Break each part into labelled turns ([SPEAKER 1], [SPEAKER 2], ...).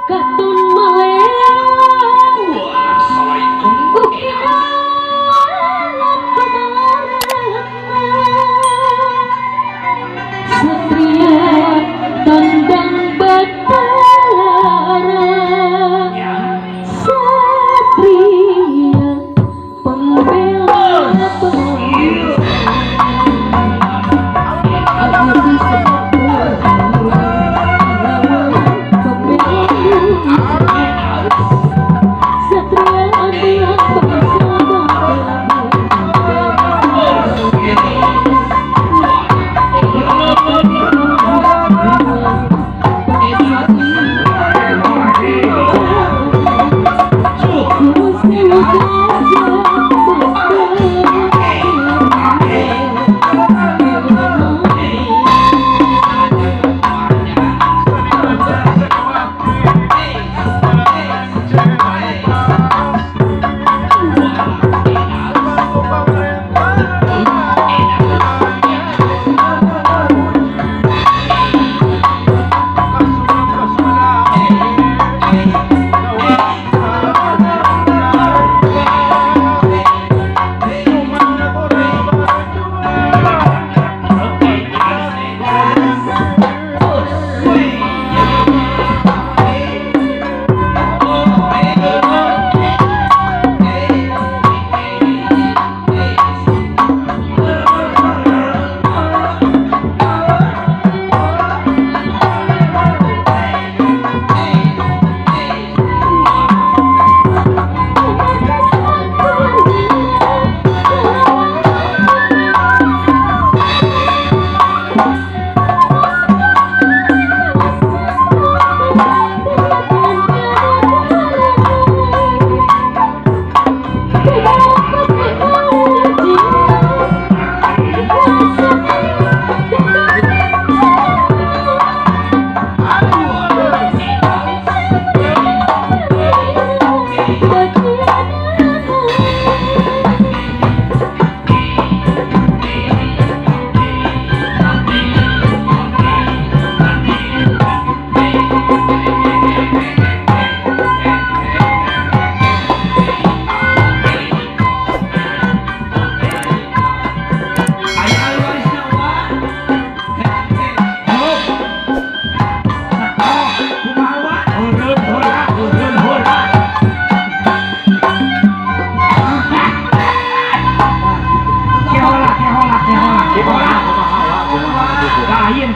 [SPEAKER 1] Katun maleang
[SPEAKER 2] Assalamualaikum.
[SPEAKER 1] Ukianan kemarin Satria tandang batara Satria pembela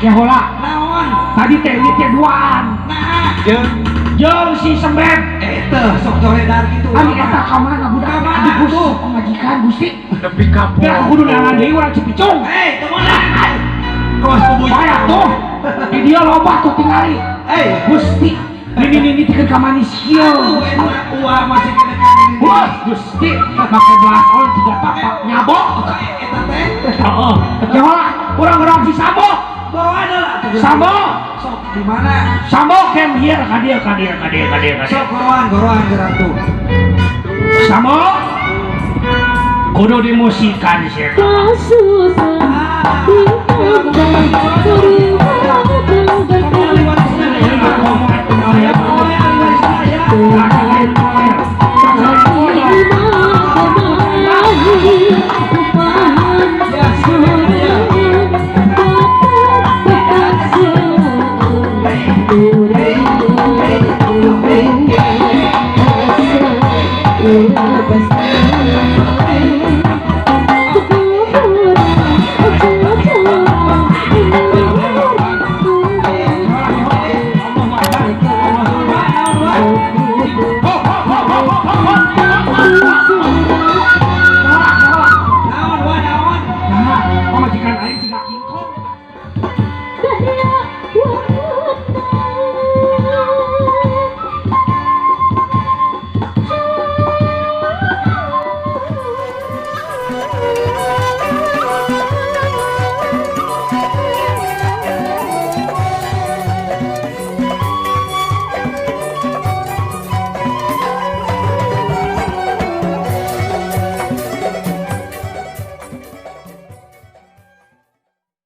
[SPEAKER 2] Kehola naon tadi teh duaan jeung si sembet
[SPEAKER 3] sok joredar gitu
[SPEAKER 2] ani eta ka mana budak adik kudu pamajikan Gusti nepi ka ya kudu nangan deui urang Cipicung
[SPEAKER 3] kemana kawas kubuy
[SPEAKER 2] aya tuh di dia loba tuh tingali Gusti ini tikeun ka manis kieu
[SPEAKER 3] uah masih kena kali
[SPEAKER 2] wah Gusti make blason 3 tapak nyabok
[SPEAKER 3] eta teh
[SPEAKER 2] heeh kehola urang-urang si Sambo
[SPEAKER 3] bawa adalah
[SPEAKER 2] Sambo
[SPEAKER 3] sok di mana
[SPEAKER 2] Sambo kem hier ka dieu
[SPEAKER 3] sok goroan geratu
[SPEAKER 2] Sambo kudu dimusikan sih
[SPEAKER 1] Kasusan Bintang